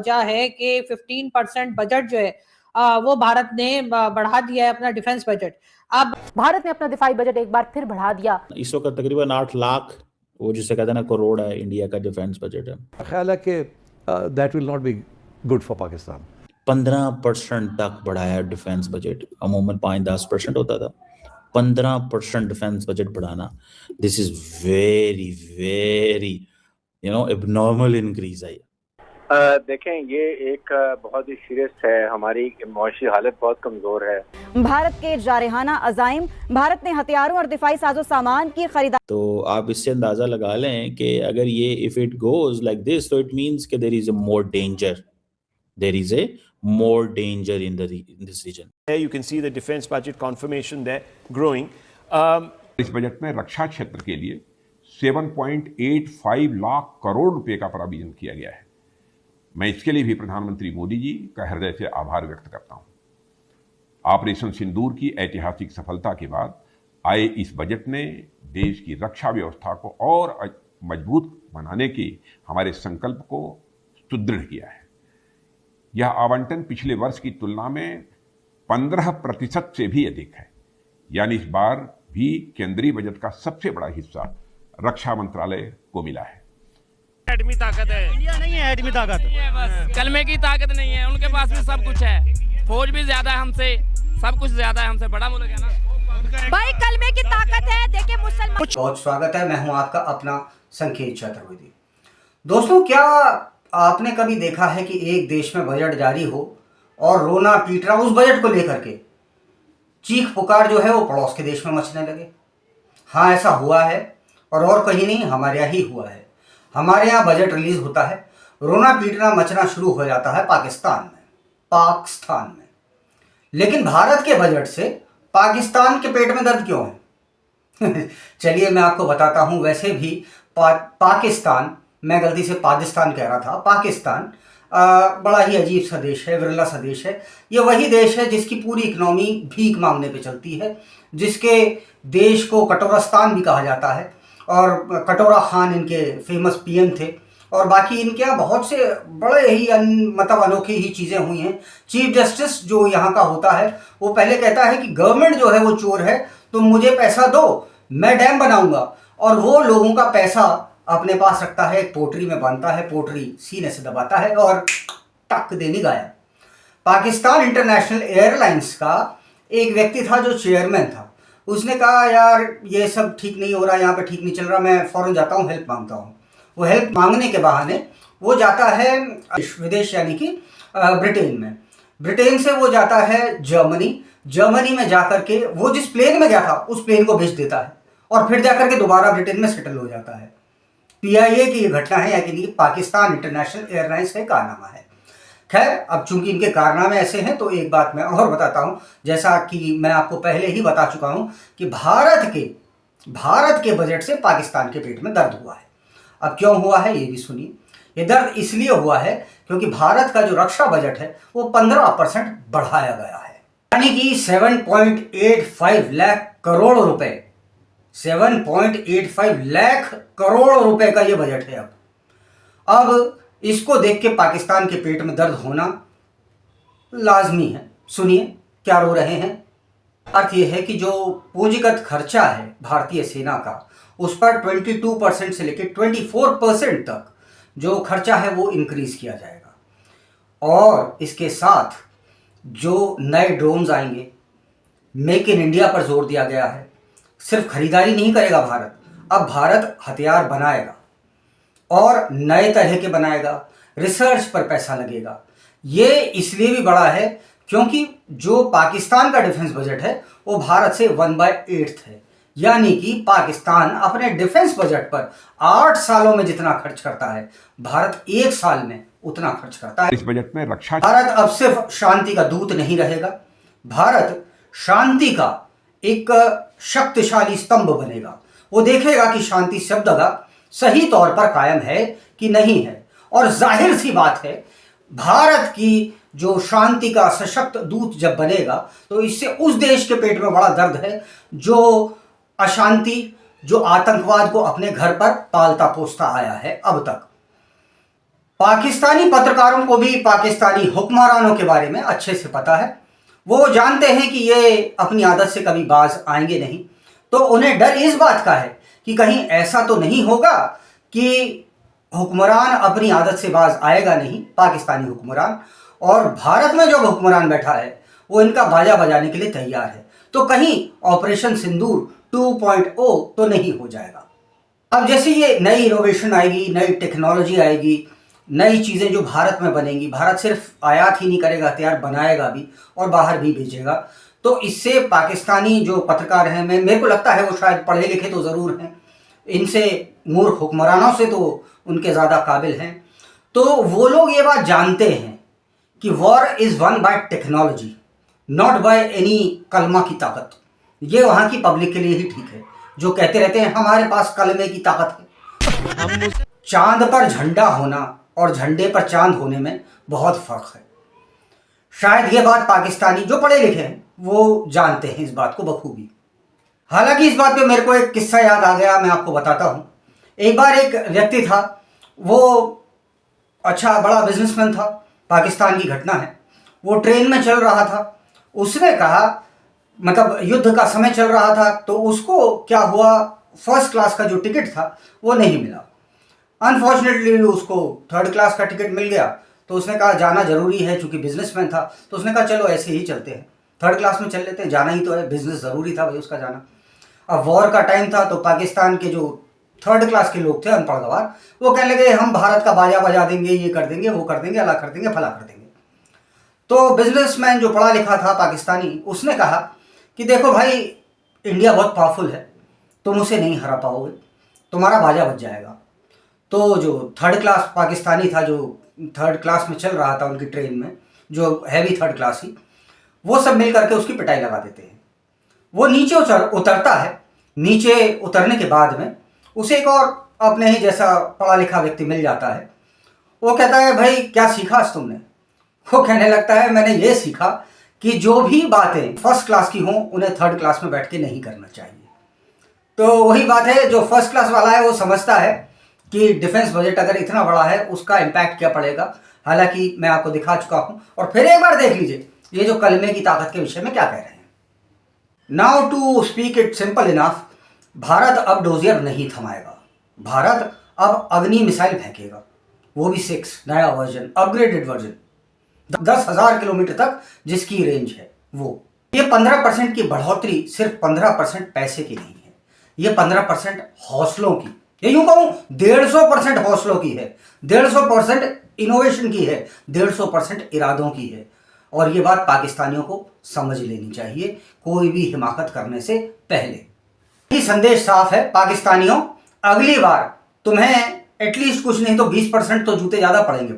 वजह है कि 15% बजट जो है वो भारत ने बढ़ा दिया है अपना डिफेंस बजट। अब भारत ने अपना दिफाई बजट एक बार फिर बढ़ा दिया। इस वक्त तकरीबन 8 लाख वो जिसे कहते हैं ना करोड़ है इंडिया का डिफेंस बजट है। ख्याल है कि that will not be good for Pakistan. 15% तक बढ़ाया डिफेंस बजट, अमूमन 5-10% होता था। 15% डिफेंस बजट बढ़ाना, this is very very abnormal increase है। देखें, ये एक बहुत ही सीरियस है, हमारी मुआशी हालत बहुत कमजोर है। भारत के जारहाना अजाइम, भारत ने हथियारों और दिफाई साजो सामान की खरीदारी। तो आप इससे अंदाजा लगा लें कि अगर ये if it goes like this तो इट मींस कि there is a more danger, there is a more danger in this region. There you can see the defense budget confirmation there growing. इस बजट में रक्षा क्षेत्र के लिए 7.85 लाख करोड़ रुपए का प्रावधान किया गया है। मैं इसके लिए भी प्रधानमंत्री मोदी जी का हृदय से आभार व्यक्त करता हूं। ऑपरेशन सिंदूर की ऐतिहासिक सफलता के बाद आए इस बजट ने देश की रक्षा व्यवस्था को और मजबूत बनाने के हमारे संकल्प को सुदृढ़ किया है। यह आवंटन पिछले वर्ष की तुलना में 15% से भी अधिक है, यानी इस बार भी केंद्रीय बजट का सबसे बड़ा हिस्सा रक्षा मंत्रालय को मिला है। एटमी ताकत है, इंडिया नहीं है एटमी ताकत, बस कलमे की ताकत नहीं है, उनके पास भी सब कुछ है, फौज भी ज्यादा है हमसे, सब कुछ ज्यादा है हमसे, बड़ा मुल्क है ना भाई, कलमे की ताकत है। देखिए मुसलमान। बहुत स्वागत है, मैं हूं आपका अपना संकेत चतुर्वेदी। दोस्तों, क्या आपने कभी देखा है कि एक देश में बजट जारी हो और रोना पीटना उस बजट को लेकर के, चीख पुकार जो है वो पड़ोस के देश में मचने लगे? हाँ, ऐसा हुआ है और कहीं नहीं, हमारे यहाँ ही हुआ है। हमारे यहाँ बजट रिलीज होता है, रोना पीटना मचना शुरू हो जाता है पाकिस्तान में। लेकिन भारत के बजट से पाकिस्तान के पेट में दर्द क्यों है? चलिए मैं आपको बताता हूँ। वैसे भी पाकिस्तान, मैं गलती से पाकिस्तान कह रहा था, पाकिस्तान बड़ा ही अजीब सा देश है, विरला सा देश है। ये वही देश है जिसकी पूरी इकनॉमी भीख मांगने पे चलती है, जिसके देश को कटोरास्तान भी कहा जाता है, और कटोरा खान इनके फेमस पीएम थे, और बाकी इनके यहाँ बहुत से बड़े ही मतलब अनोखी ही चीज़ें हुई हैं। चीफ जस्टिस जो यहाँ का होता है वो पहले कहता है कि गवर्नमेंट जो है वो चोर है, तुम मुझे पैसा दो, मैं डैम बनाऊंगा, और वो लोगों का पैसा अपने पास रखता है, पोटरी में बांधता है, पोटरी सीने से दबाता है और टक देनी गायब। पाकिस्तान इंटरनेशनल एयरलाइंस का एक व्यक्ति था जो चेयरमैन था, उसने कहा यार ये सब ठीक नहीं हो रहा, यहाँ पे ठीक नहीं चल रहा, मैं फ़ौरन जाता हूँ, हेल्प मांगता हूँ। वो हेल्प मांगने के बहाने वो जाता है विदेश, यानी कि ब्रिटेन में। ब्रिटेन से वो जाता है जर्मनी में जाकर के वो जिस प्लेन में गया था उस प्लेन को बेच देता है, और फिर जाकर के दोबारा ब्रिटेन में सेटल हो जाता है। PIA की ये घटना है, यानी पाकिस्तान इंटरनेशनल एयरलाइंस का कारनामा है। खैर, अब चूंकि इनके कारनामे ऐसे हैं तो एक बात मैं और बताता हूं, जैसा कि मैं आपको पहले ही बता चुका हूं कि भारत के बजट से पाकिस्तान के पेट में दर्द हुआ है। अब क्यों हुआ है ये भी सुनिए। ये दर्द इसलिए हुआ है क्योंकि भारत का जो रक्षा बजट है वो 15% बढ़ाया गया है, यानी कि 7.85 लाख करोड़ रुपए, 7.85 लाख करोड़ रुपए का ये बजट है। अब इसको देख के पाकिस्तान के पेट में दर्द होना लाजमी है। सुनिए क्या रो रहे हैं। अर्थ ये है कि जो पूंजीगत खर्चा है भारतीय सेना का, उस पर 22% से लेकर 24% तक जो खर्चा है वो इंक्रीज किया जाएगा, और इसके साथ जो नए ड्रोन्स आएंगे, मेक इन इंडिया पर जोर दिया गया है। सिर्फ खरीदारी नहीं करेगा भारत, अब भारत हथियार बनाएगा और नए तरह के बनाएगा, रिसर्च पर पैसा लगेगा। ये इसलिए भी बड़ा है क्योंकि जो पाकिस्तान का डिफेंस बजट है वो भारत से 1/8 है, यानी कि पाकिस्तान अपने डिफेंस बजट पर 8 सालों में जितना खर्च करता है, भारत 1 साल में उतना खर्च करता है। इस बजट में रक्षा, भारत अब सिर्फ शांति का दूत नहीं रहेगा, भारत शांति का एक शक्तिशाली स्तंभ बनेगा। वो देखेगा कि शांति सब जगह सही तौर पर कायम है कि नहीं है, और जाहिर सी बात है भारत की जो शांति का सशक्त दूत जब बनेगा तो इससे उस देश के पेट में बड़ा दर्द है जो अशांति, जो आतंकवाद को अपने घर पर पालता पोसता आया है अब तक। पाकिस्तानी पत्रकारों को भी पाकिस्तानी हुक्मरानों के बारे में अच्छे से पता है। वो जानते हैं कि ये अपनी आदत से कभी बाज आएंगे नहीं, तो उन्हें डर इस बात का है कि कहीं ऐसा तो नहीं होगा कि हुक्मरान अपनी आदत से बाज आएगा नहीं, पाकिस्तानी हुक्मरान, और भारत में जो हुक्मरान बैठा है वो इनका बाजा बजाने के लिए तैयार है, तो कहीं ऑपरेशन सिंदूर 2.0 तो नहीं हो जाएगा। अब जैसे ये नई इनोवेशन आएगी, नई टेक्नोलॉजी आएगी, नई चीज़ें जो भारत में बनेंगी, भारत सिर्फ आयात ही नहीं करेगा, हथियार बनाएगा भी और बाहर भी भेजेगा, तो इससे पाकिस्तानी जो पत्रकार हैं, मेरे को लगता है वो शायद पढ़े लिखे तो ज़रूर हैं, इनसे मूर्ख हुक्मरानों से तो उनके ज़्यादा काबिल हैं, तो वो लोग ये बात जानते हैं कि war is one by technology, not by any कलमा की ताकत। ये वहाँ की पब्लिक के लिए ही ठीक है जो कहते रहते हैं हमारे पास कलमे की ताकत है। चांद पर झंडा होना और झंडे पर चांद होने में बहुत फर्क है। शायद ये बात पाकिस्तानी जो पढ़े लिखे हैं वो जानते हैं इस बात को बखूबी। हालांकि इस बात पे मेरे को एक किस्सा याद आ गया, मैं आपको बताता हूँ। एक बार एक व्यक्ति था, वो अच्छा बड़ा बिजनेसमैन था, पाकिस्तान की घटना है। वो ट्रेन में चल रहा था, उसने कहा, मतलब युद्ध का समय चल रहा था, तो उसको क्या हुआ, फर्स्ट क्लास का जो टिकट था वो नहीं मिला। अनफॉर्चुनेटली उसको थर्ड क्लास का टिकट मिल गया, तो उसने कहा जाना ज़रूरी है, चूँकि बिजनेसमैन था, तो उसने कहा चलो ऐसे ही चलते हैं, थर्ड क्लास में चल लेते हैं, जाना ही तो है, बिजनेस ज़रूरी था भाई उसका जाना। अब वॉर का टाइम था, तो पाकिस्तान के जो थर्ड क्लास के लोग थे, अनपढ़ गवार, वो कहने लगे हम भारत का बाजा बजा देंगे, ये कर देंगे, वो कर देंगे, अला कर देंगे, फला कर देंगे। तो बिजनेसमैन जो पढ़ा लिखा था पाकिस्तानी, उसने कहा कि देखो भाई इंडिया बहुत पावरफुल है, तुम उसे नहीं हरा पाओगे, तुम्हारा बाजा बज जाएगा। तो जो थर्ड क्लास पाकिस्तानी था, जो थर्ड क्लास में चल रहा था उनकी ट्रेन में, जो हैवी थर्ड क्लास ही, वो सब मिल करके उसकी पिटाई लगा देते हैं। वो नीचे उतरता है, नीचे उतरने के बाद में उसे एक और अपने ही जैसा पढ़ा लिखा व्यक्ति मिल जाता है। वो कहता है भाई क्या सीखा आज तुमने? वो कहने लगता है मैंने ये सीखा कि जो भी बातें फर्स्ट क्लास की हों उन्हें थर्ड क्लास में बैठ के नहीं करना चाहिए। तो वही बात है, जो फर्स्ट क्लास वाला है वो समझता है कि डिफेंस बजट अगर इतना बड़ा है उसका इम्पैक्ट क्या पड़ेगा। हालांकि मैं आपको दिखा चुका हूं, और फिर एक बार देख लीजिए ये जो कलमे की ताकत के विषय में क्या कह रहे हैं। Now to speak it simple enough, Bharat अब डोजियर नहीं थमाएगा, भारत अब अग्नि मिसाइल फेंकेगा, वो भी 6 नया वर्जन, अपग्रेडेड वर्जन, 10,000 किलोमीटर तक जिसकी रेंज है वो। ये 15% की बढ़ोतरी सिर्फ 15% पैसे की नहीं है, ये 15% हौसलों की, ये यूं कहूं 150% हौसलों की है, 150% इनोवेशन की है, 150% इरादों की है। और ये बात पाकिस्तानियों को समझ लेनी चाहिए कोई भी हिमाकत करने से पहले। ये संदेश साफ है पाकिस्तानियों, अगली बार तुम्हें एटलीस्ट कुछ नहीं तो 20% तो जूते ज़्यादा पड़ेंगे,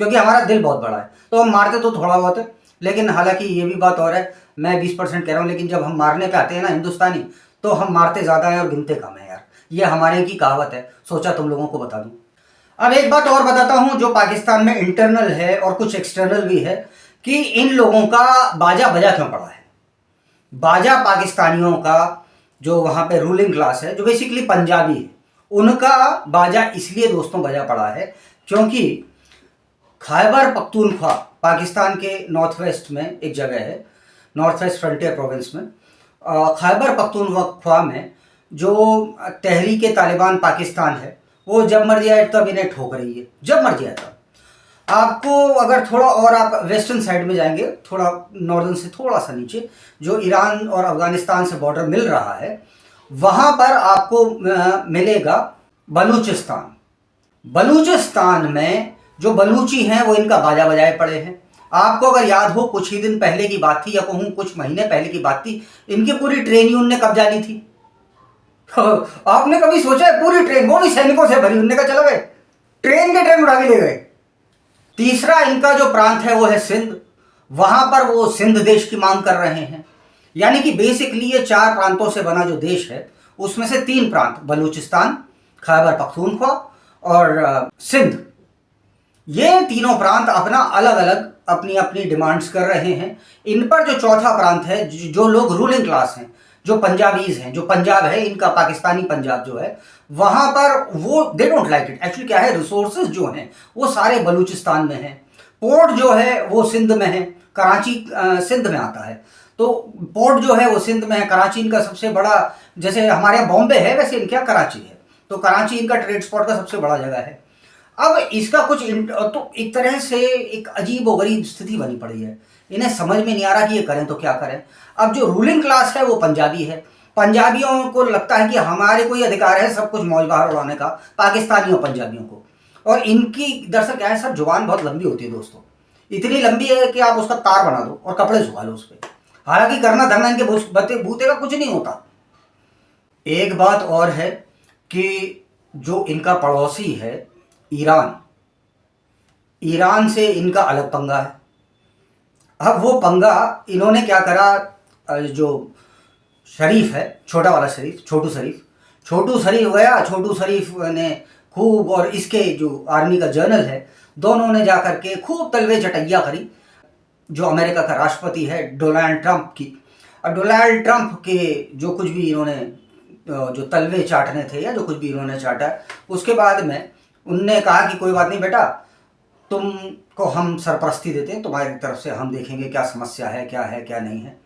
क्योंकि हमारा दिल बहुत बड़ा है, तो हम मारते तो थोड़ा बहुत है, लेकिन हालांकि ये भी बात और है, मैं 20% कह रहा हूँ, लेकिन जब हम मारने पे आते हैं ना हिंदुस्तानी, तो हम मारते ज़्यादा हैं और गिनते कम है यार, ये हमारे की कहावत है, सोचा तुम लोगों को बता दूं। अब एक बात और बताता हूँ जो पाकिस्तान में इंटरनल है और कुछ एक्सटर्नल भी है, कि इन लोगों का बाजा बजा क्यों पड़ा है। बाजा पाकिस्तानियों का जो वहाँ पे रूलिंग क्लास है, जो बेसिकली पंजाबी है, उनका बाजा इसलिए दोस्तों बजा पड़ा है क्योंकि खैबर पख्तूनख्वा पाकिस्तान के नॉर्थ वेस्ट में एक जगह है, नॉर्थ वेस्ट फ्रंटियर प्रोविंस में, खैबर पख्तूनख्वा में जो तहरीक तालिबान पाकिस्तान है, वो जब मर्जी आए तब इन्हें ठोक रही है, जब मर्जी आए तब। आपको अगर थोड़ा और आप वेस्टर्न साइड में जाएंगे, थोड़ा नॉर्दर्न से थोड़ा सा नीचे, जो ईरान और अफगानिस्तान से बॉर्डर मिल रहा है, वहाँ पर आपको मिलेगा बलूचिस्तान। बलूचिस्तान में जो बलूची हैं वो इनका बाजा बजाए पड़े हैं। आपको अगर याद हो, कुछ ही दिन पहले की बात थी, या कहूँ कुछ महीने पहले की बात थी, इनकी पूरी ट्रेन ही उनने कब्जा ली थी। आपने कभी सोचा है पूरी ट्रेन, वो भी सैनिकों से भरी, उनने कहा चलो गए, ट्रेन के ट्रेन उड़ा के ले गए। तीसरा इनका जो प्रांत है वो है सिंध, वहां पर वो सिंध देश की मांग कर रहे हैं। यानी कि बेसिकली ये 4 प्रांतों से बना जो देश है, उसमें से 3 प्रांत, बलूचिस्तान, खैबर पख्तूनख्वा और सिंध, ये तीनों प्रांत अपना अलग अलग अपनी अपनी डिमांड्स कर रहे हैं। इन पर जो चौथा प्रांत है, जो लोग रूलिंग क्लास हैं, जो पंजाबीज हैं, जो पंजाब है इनका, पाकिस्तानी पंजाब जो है, वहां पर वो they don't like it. Actually क्या है, रिसोर्सेज जो हैं वो सारे बलूचिस्तान में हैं, पोर्ट जो है वो सिंध में है, कराची सिंध में आता है, तो पोर्ट जो है वो सिंध में है। कराची इनका सबसे बड़ा, जैसे हमारे यहाँ बॉम्बे है वैसे इनके यहाँ कराची है, तो कराची इनका ट्रेड स्पॉट का सबसे बड़ा जगह है। अब इसका कुछ तो एक तरह से एक अजीब और गरीब स्थिति बनी पड़ी है, इन्हें समझ में नहीं आ रहा कि ये करें तो क्या करें। अब जो रूलिंग क्लास है वो पंजाबी है, पंजाबियों को लगता है कि हमारे को ये अधिकार है सब कुछ मौज बहार उड़ाने का, पाकिस्तानियों पंजाबियों को। और इनकी दरअसल क्या है सर, जुबान बहुत लंबी होती है दोस्तों, इतनी लंबी है कि आप उसका तार बना दो और कपड़े सुखा लो उस पर। हालांकि करना धरना इनके बूते का कुछ नहीं होता। एक बात और है कि जो इनका पड़ोसी है ईरान, ईरान से इनका अलग पंगा है। अब वो पंगा इन्होंने क्या करा, जो शरीफ है, छोटा वाला शरीफ, छोटू शरीफ गया, छोटू शरीफ ने खूब, और इसके जो आर्मी का जनरल है, दोनों ने जाकर के खूब तलवे चटैया करी जो अमेरिका का राष्ट्रपति है डोनाल्ड ट्रंप की। और डोनाल्ड ट्रंप के जो कुछ भी इन्होंने जो तलवे चाटने थे या जो कुछ भी इन्होंने चाटा, उसके बाद में उनने कहा कि कोई बात नहीं बेटा, तुमको हम सरपरस्ती देते हैं, तुम्हारी तरफ से हम देखेंगे क्या समस्या है क्या नहीं है।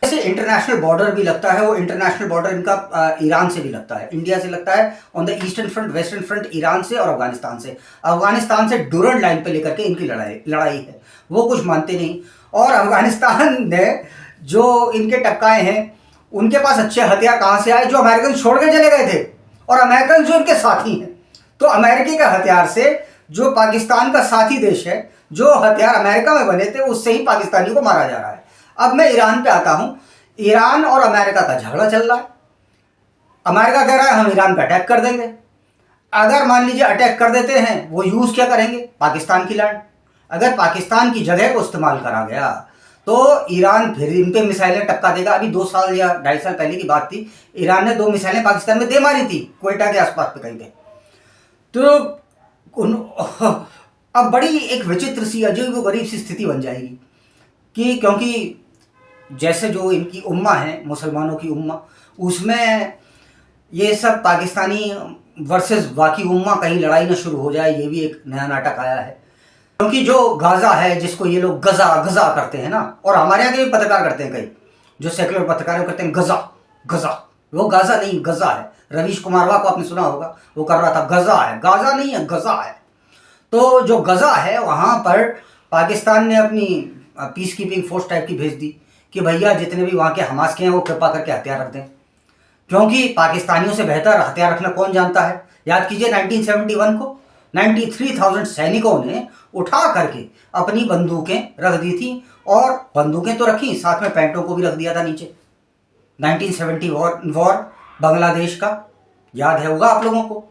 ऐसे इंटरनेशनल बॉर्डर भी लगता है, वो इंटरनेशनल बॉर्डर इनका ईरान से भी लगता है, इंडिया से लगता है on the eastern front, western front Iran से और अफगानिस्तान से डुरंड लाइन पे लेकर के इनकी लड़ाई है। वो कुछ मानते नहीं, और अफगानिस्तान ने जो इनके टपकाए हैं उनके पास अच्छे हथियार कहाँ से आए, जो अमेरिकन छोड़ के चले गए थे, और अमेरिकन जो इनके साथी हैं। तो अमेरिकी के हथियार से जो पाकिस्तान का साथी देश है, जो हथियार अमेरिका में बने थे उससे ही पाकिस्तानी को मारा जा रहा है। अब मैं ईरान पे आता हूं, ईरान और अमेरिका का झगड़ा चल रहा है। अमेरिका कह रहा है हम ईरान पे अटैक कर देंगे, अगर मान लीजिए अटैक कर देते हैं, वो यूज क्या करेंगे, पाकिस्तान की लैंड। अगर पाकिस्तान की जगह को इस्तेमाल करा गया तो ईरान फिर इन पे मिसाइलें टपका देगा। अभी 2 साल या 2.5 साल पहले की बात थी, ईरान ने 2 मिसाइलें पाकिस्तान में दे मारी थी, क्वेटा के आसपास पे कहीं पे। तो अब बड़ी एक विचित्र सी अजीब व गरीब सी स्थिति बन जाएगी कि, क्योंकि जैसे जो इनकी उम्मा है, मुसलमानों की उम्मा, उसमें ये सब पाकिस्तानी वर्सेस बाकी उम्मा कहीं लड़ाई ना शुरू हो जाए, ये भी एक नया नाटक आया है। क्योंकि जो गाजा है, जिसको ये लोग गजा करते हैं ना, और हमारे यहाँ के भी पत्रकार करते हैं, कई जो सेकुलर पत्रकार करते हैं गजा, वो गाजा नहीं गजा है। रवीश कुमारवा को आपने सुना होगा, वो कर रहा था गजा है, गाजा नहीं है गजा है। तो जो गजा है वहाँ पर पाकिस्तान ने अपनी पीस कीपिंग फोर्स टाइप की भेज दी कि भैया जितने भी वहाँ के हमास के हैं वो कृपा करके हथियार रख दें, क्योंकि पाकिस्तानियों से बेहतर हथियार रखना कौन जानता है। याद कीजिए 1971 को 93,000 सैनिकों ने उठा करके अपनी बंदूकें रख दी थी, और बंदूकें तो रखी, साथ में पैंटों को भी रख दिया था नीचे। 1970 वॉर बांग्लादेश का याद है होगा आप लोगों को।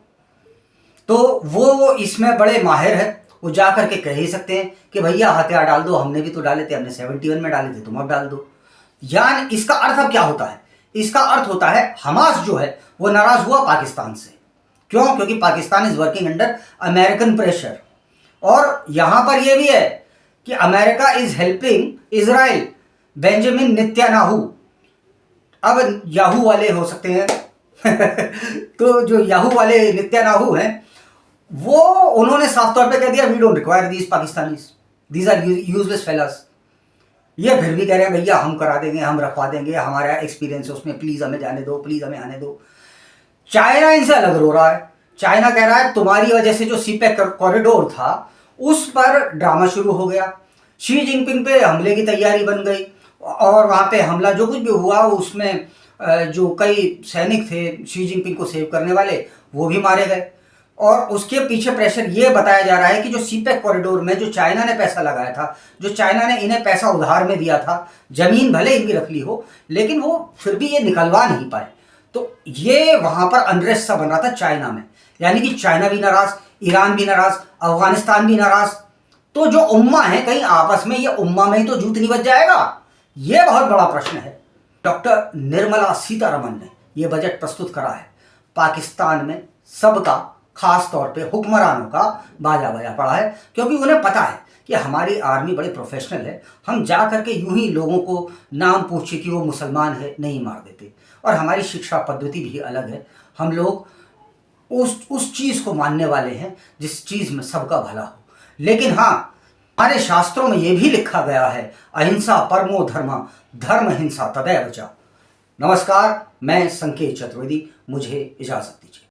तो वो इसमें बड़े माहिर है, वो जा करके कह ही सकते हैं कि भैया हथियार डाल दो, हमने भी तो डाले थे, हमने 71 में डाले थे, तुम अब डाल दो। यानी इसका अर्थ अब क्या होता है, इसका अर्थ होता है हमास जो है वो नाराज हुआ पाकिस्तान से। क्यों? क्योंकि Pakistan is working under American pressure, और यहां पर यह भी है कि America is helping Israel, Benjamin Netanyahu. अब याहू वाले हो सकते हैं तो जो याहू वाले नेतन्याहू हैं, वो उन्होंने साफ तौर पे कह दिया we don't require these Pakistanis, these are useless failures. ये फिर भी कह रहे हैं भैया हम करा देंगे, हम रखवा देंगे, हमारा एक्सपीरियंस है उसमें, प्लीज हमें जाने दो, प्लीज हमें आने दो। चाइना इनसे अलग रो रहा है, चाइना कह रहा है तुम्हारी वजह से जो सीपेक कॉरिडोर था उस पर ड्रामा शुरू हो गया, शी जिनपिंग पे हमले की तैयारी बन गई, और वहां पे हमला जो कुछ भी हुआ उसमें जो कई सैनिक थे शी जिनपिंग को सेव करने वाले वो भी मारे गए। और उसके पीछे प्रेशर ये बताया जा रहा है कि जो सीपेक कॉरिडोर में जो चाइना ने पैसा लगाया था, जो चाइना ने इन्हें पैसा उधार में दिया था, जमीन भले इनकी रख ली हो लेकिन वो फिर भी ये निकलवा नहीं पाए। तो ये वहां पर अनरेस्ट सा बन रहा था चाइना में, यानी कि चाइना भी नाराज, ईरान भी नाराज, अफगानिस्तान भी नाराज। तो जो उम्मा है कहीं आपस में ये उम्मा में ही तो जूत नहीं बच जाएगा, ये बहुत बड़ा प्रश्न है। डॉक्टर निर्मला सीतारमण ने यह बजट प्रस्तुत करा है, पाकिस्तान में सबका खास तौर पे हुक्मरानों का बाजा बजा पड़ा है, क्योंकि उन्हें पता है कि हमारी आर्मी बड़े प्रोफेशनल है, हम जा करके यूं ही लोगों को नाम पूछे कि वो मुसलमान है नहीं मार देते, और हमारी शिक्षा पद्धति भी अलग है। हम लोग उस चीज को मानने वाले हैं जिस चीज में सबका भला हो। लेकिन हाँ, हमारे शास्त्रों में यह भी लिखा गया है, अहिंसा परमो धर्म, धर्म हिंसा तदैव च। नमस्कार, मैं संकेत चतुर्वेदी, मुझे इजाजत दीजिए।